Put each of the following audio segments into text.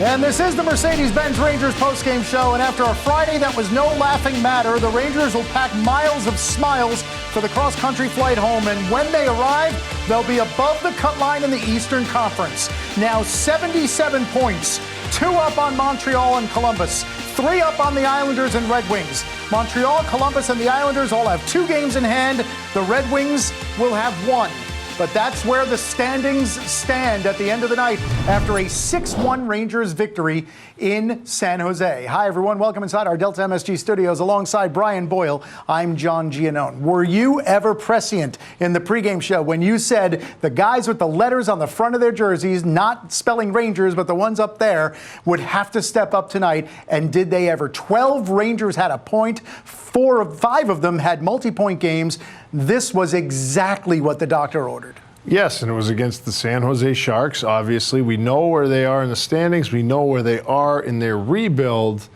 And this is the Mercedes-Benz Rangers postgame show. And after a Friday that was no laughing matter, the Rangers will pack miles of smiles for the cross-country flight home. And when they arrive, they'll be above the cut line in the Eastern Conference. Now 77 points, 2 up on Montreal and Columbus, 3 up on the Islanders and Red Wings. Montreal, Columbus, and the Islanders all have 2 games in hand. The Red Wings will have 1. But that's where the standings stand at the end of the night after a 6-1 Rangers victory in San Jose. Hi, everyone. Welcome inside our Delta MSG studios alongside Brian Boyle. I'm John Giannone. Were you ever prescient in the pregame show when you said the guys with the letters on the front of their jerseys, not spelling Rangers, but the ones up there, would have to step up tonight? And did they ever? 12 Rangers had a point. 5 of them had multi-point games. This was exactly what the doctor ordered. Yes, and it was against the San Jose Sharks. Obviously, we know where they are in the standings. We know where they are in their rebuild.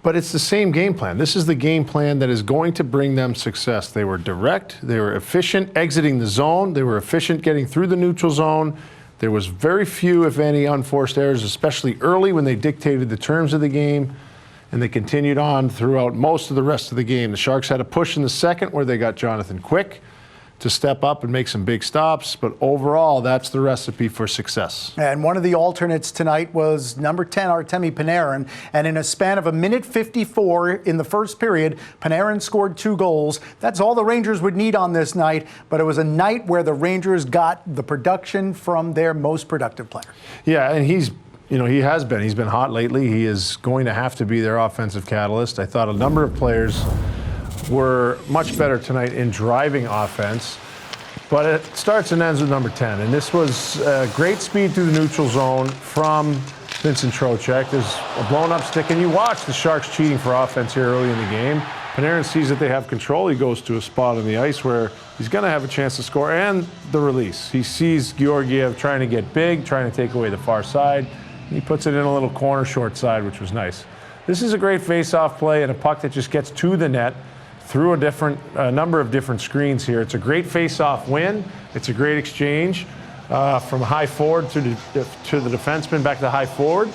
But it's the same game plan. This is the game plan that is going to bring them success. They were direct. They were efficient exiting the zone. They were efficient getting through the neutral zone. There was very few, if any, unforced errors, especially early when they dictated the terms of the game. And they continued on throughout most of the rest of the game. The Sharks had a push in the second where they got Jonathan Quick to step up and make some big stops. But overall, that's the recipe for success. And one of the alternates tonight was number 10, Artemi Panarin. And in a span of 1:54 in the first period, Panarin scored 2 goals. That's all the Rangers would need on this night. But it was a night where the Rangers got the production from their most productive player. Yeah, and he has been. He's been hot lately. He is going to have to be their offensive catalyst. I thought a number of players were much better tonight in driving offense. But it starts and ends with number 10. And this was great speed through the neutral zone from Vincent Trocheck. There's a blown-up stick. And you watch the Sharks cheating for offense here early in the game. Panarin sees that they have control. He goes to a spot on the ice where he's going to have a chance to score. And the release. He sees Georgiev trying to get big, trying to take away the far side. He puts it in a little corner short side, which was nice. This is a great face-off play and a puck that just gets to the net through a number of different screens here. It's a great face-off win. It's a great exchange from high forward to the defenseman back to high forward.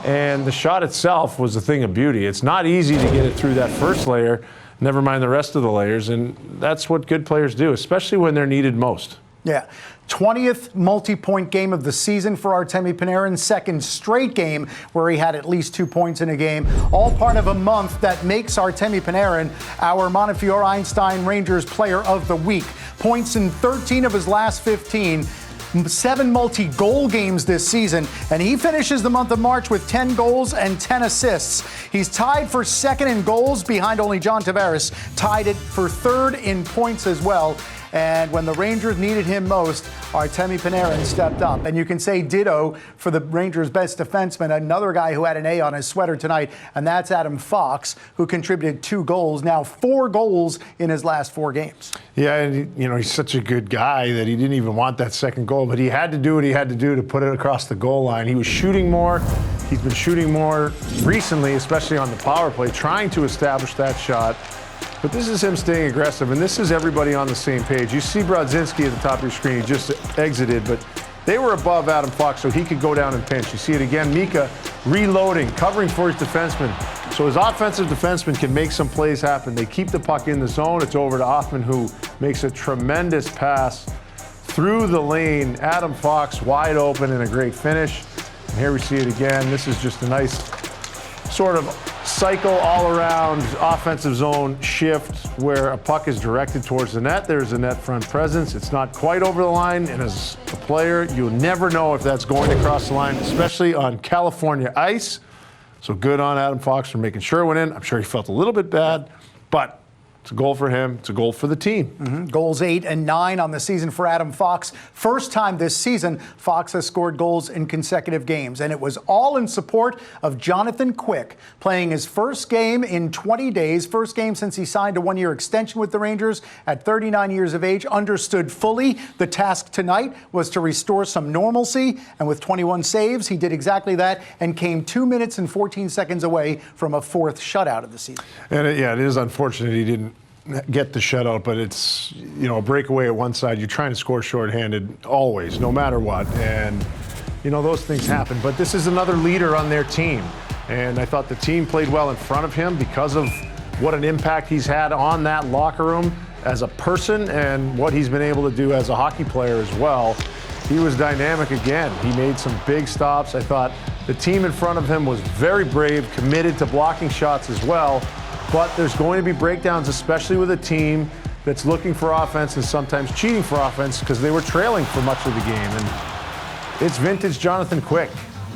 And the shot itself was a thing of beauty. It's not easy to get it through that first layer, never mind the rest of the layers. And that's what good players do, especially when they're needed most. Yeah. 20th multi-point game of the season for Artemi Panarin, second straight game where he had at least 2 points in a game, all part of a month that makes Artemi Panarin our Montefiore-Einstein Rangers Player of the Week. Points in 13 of his last 15, 7 multi-goal games this season, and he finishes the month of March with 10 goals and 10 assists. He's tied for second in goals behind only John Tavares, tied it for third in points as well. And when the Rangers needed him most, Artemi Panarin stepped up. And you can say ditto for the Rangers' best defenseman, another guy who had an A on his sweater tonight, and that's Adam Fox, who contributed 2 goals, now 4 goals in his last 4 games. Yeah, and he's such a good guy that he didn't even want that second goal, but he had to do what he had to do to put it across the goal line. He was shooting more. He's been shooting more recently, especially on the power play, trying to establish that shot. But this is him staying aggressive, and this is everybody on the same page. You see Brodzinski at the top of your screen. He just exited, but they were above Adam Fox, so he could go down and pinch. You see it again, Mika reloading, covering for his defenseman. So his offensive defenseman can make some plays happen. They keep the puck in the zone. It's over to Hoffman, who makes a tremendous pass through the lane. Adam Fox wide open and a great finish. And here we see it again. This is just a nice sort of cycle all around offensive zone shift where a puck is directed towards the net. There's a net front presence. It's not quite over the line, and as a player, you'll never know if that's going to cross the line, especially on California ice. So good on Adam Fox for making sure it went in. I'm sure he felt a little bit bad, but it's a goal for him. It's a goal for the team. Goals 8 and 9 on the season for Adam Fox. First time this season, Fox has scored goals in consecutive games. And it was all in support of Jonathan Quick, playing his first game in 20 days. First game since he signed a 1-year extension with the Rangers at 39 years of age. Understood fully the task tonight was to restore some normalcy. And with 21 saves, he did exactly that and came 2 minutes and 14 seconds away from a 4th shutout of the season. And it is unfortunate he didn't get the shutout, but it's, a breakaway at one side. You're trying to score shorthanded always, no matter what. And those things happen. But this is another leader on their team. And I thought the team played well in front of him because of what an impact he's had on that locker room as a person and what he's been able to do as a hockey player as well. He was dynamic again. He made some big stops. I thought the team in front of him was very brave, committed to blocking shots as well. But there's going to be breakdowns, especially with a team that's looking for offense and sometimes cheating for offense because they were trailing for much of the game. And it's vintage Jonathan Quick.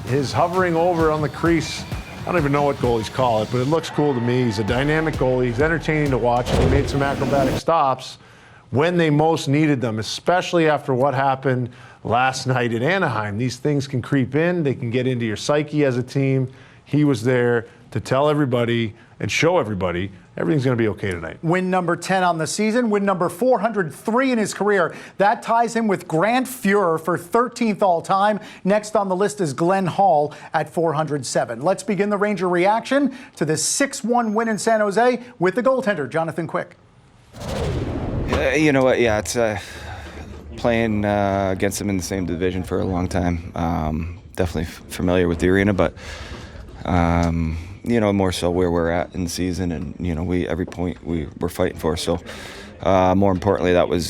His hovering over on the crease, I don't even know what goalies call it, but it looks cool to me. He's a dynamic goalie. He's entertaining to watch. He made some acrobatic stops when they most needed them, especially after what happened last night in Anaheim. These things can creep in. They can get into your psyche as a team. He was there to tell everybody and show everybody everything's going to be okay tonight. Win number 10 on the season, win number 403 in his career. That ties him with Grant Fuhrer for 13th all-time. Next on the list is Glenn Hall at 407. Let's begin the Ranger reaction to this 6-1 win in San Jose with the goaltender, Jonathan Quick. You know what? Yeah, it's playing against them in the same division for a long time. Definitely familiar with the arena, but more so where we're at in the season, and every point we're fighting for. So more importantly, that was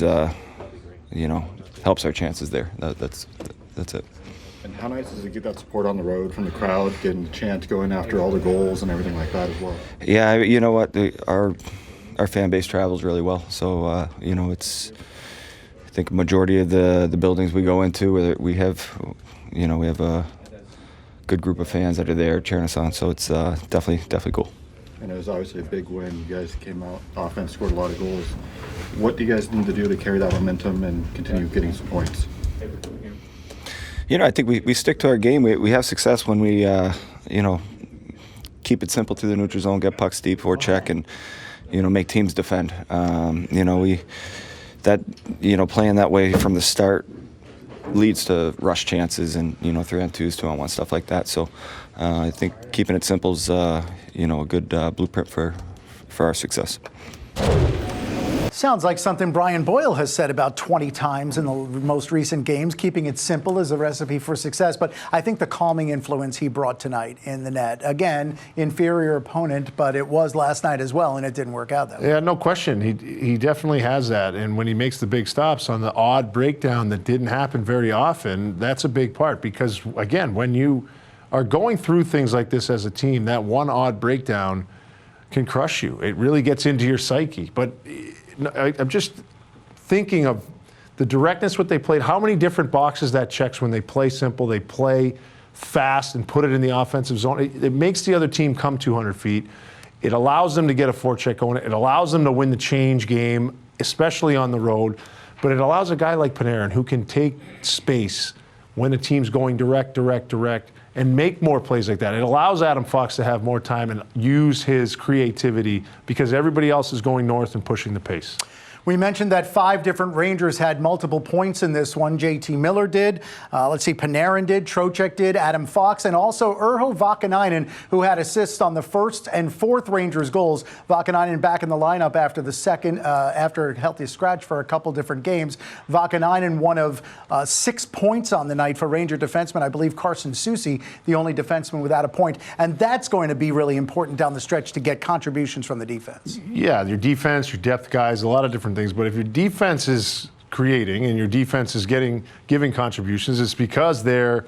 helps our chances there. That's it. And how nice is it to get that support on the road from the crowd, getting the chant going after all the goals and everything like that as well? Yeah, you know what? Our fan base travels really well. So it's, I think a majority of the buildings we go into, we have a good group of fans that are there cheering us on. So it's definitely cool. And it was obviously a big win. You guys came out, offense, scored a lot of goals. What do you guys need to do to carry that momentum and continue getting some points? I think we stick to our game. We have success when we, keep it simple through the neutral zone, get pucks deep, forecheck, and, make teams defend. Playing that way from the start leads to rush chances and 3-on-2s, 2-on-1, stuff like that. So I think keeping it simple is a good blueprint for our success. Sounds like something Brian Boyle has said about 20 times in the most recent games. Keeping it simple is a recipe for success. But I think the calming influence he brought tonight in the net, again, inferior opponent, but it was last night as well, and it didn't work out that way. Yeah, no question. He definitely has that. And when he makes the big stops on the odd breakdown that didn't happen very often, that's a big part. Because, again, when you are going through things like this as a team, that one odd breakdown can crush you. It really gets into your psyche. But I'm just thinking of the directness, what they played, how many different boxes that checks when they play simple, they play fast and put it in the offensive zone. It makes the other team come 200 feet. It allows them to get a forecheck going. It allows them to win the change game, especially on the road. But it allows a guy like Panarin who can take space when the team's going direct, and make more plays like that. It allows Adam Fox to have more time and use his creativity because everybody else is going north and pushing the pace. We mentioned that 5 different Rangers had multiple points in this one. JT Miller did. Panarin did. Trocheck did. Adam Fox. And also Urho Vakanainen, who had assists on the first and fourth Rangers goals. Vakanainen back in the lineup after the second, after a healthy scratch for a couple different games. Vakanainen, one of 6 points on the night for Ranger defenseman. I believe Carson Soucy, the only defenseman without a point. And that's going to be really important down the stretch to get contributions from the defense. Yeah, your defense, your depth guys, a lot of different things, but if your defense is creating and your defense is giving contributions, it's because they're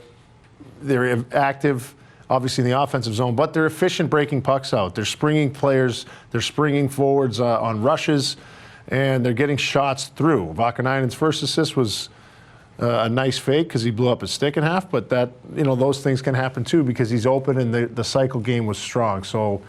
active, obviously in the offensive zone, but they're efficient breaking pucks out. They're springing players, they're springing forwards on rushes, and they're getting shots through. Vakanainen's first assist was a nice fake because he blew up his stick in half, but that those things can happen too because he's open and the cycle game was strong. So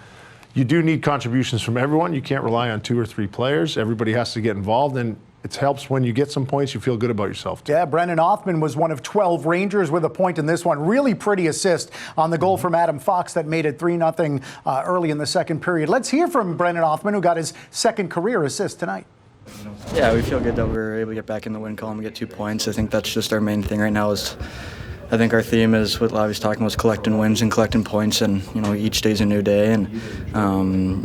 you do need contributions from everyone. You can't rely on 2 or 3 players. Everybody has to get involved, and it helps when you get some points, you feel good about yourself too. Yeah, Brennan Othman was one of 12 Rangers with a point in this one. Really pretty assist on the goal from Adam Fox that made it 3-0 early in the second period. Let's hear from Brennan Othman, who got his second career assist tonight. Yeah, we feel good that we're able to get back in the win column and get 2 points. I think that's just our main thing right now is I think our theme is what Lavi's talking about, is collecting wins and collecting points, and each day's a new day, and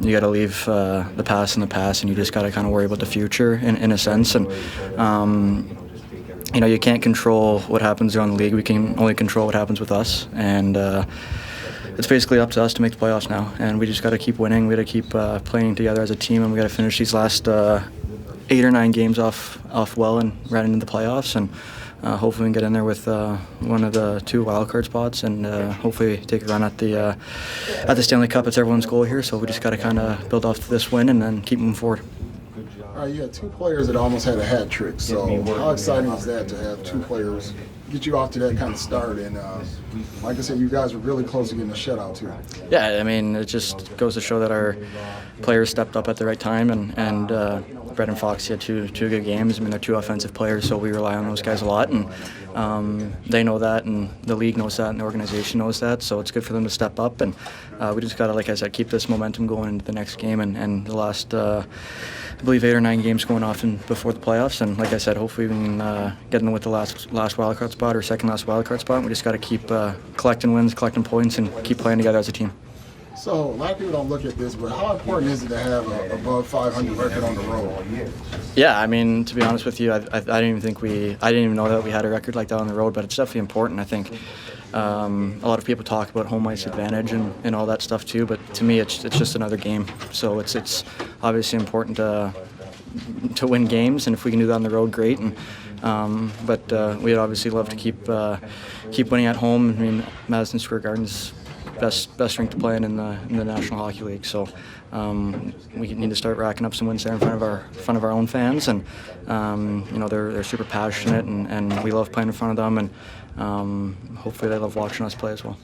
you got to leave the past in the past, and you just got to kind of worry about the future in a sense. And you can't control what happens around the league. We can only control what happens with us, and it's basically up to us to make the playoffs now. And we just got to keep winning. We got to keep playing together as a team, and we got to finish these last 8 or 9 games off well and right into the playoffs. And hopefully we can get in there with one of the 2 wildcard spots, and hopefully take a run at the Stanley Cup. It's everyone's goal here, so we just got to kind of build off this win and then keep moving forward. You had 2 players that almost had a hat trick, so how exciting is that to have 2 players get you off to that kind of start? And like I said, you guys were really close to getting a shutout too. Yeah, I mean, it just goes to show that our players stepped up at the right time, and Brett and Foxy had two good games. I mean, they're 2 offensive players, so we rely on those guys a lot, and they know that, and the league knows that, and the organization knows that, so it's good for them to step up, and we just got to, like I said, keep this momentum going into the next game, and the last, I believe, 8 or 9 games going off before the playoffs, and like I said, hopefully we can get in with the last wildcard spot or second last wildcard spot, and we just got to keep collecting wins, collecting points, and keep playing together as a team. So a lot of people don't look at this, but how important is it to have an above 500 record on the road? Yeah, I mean, to be honest with you, I didn't even know that we had a record like that on the road, but it's definitely important. I think a lot of people talk about home ice advantage and all that stuff too, but to me, it's just another game. So it's obviously important to win games, and if we can do that on the road, great. And but we'd obviously love to keep winning at home. I mean, Madison Square Garden's best rink to play in the National Hockey League. So we need to start racking up some wins there in front of our own fans, and they're super passionate, and we love playing in front of them, and hopefully they love watching us play as well.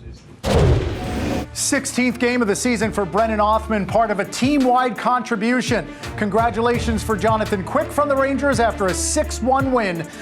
16th game of the season for Brennan Othmann, part of a team-wide contribution. Congratulations for Jonathan Quick from the Rangers after a 6-1 win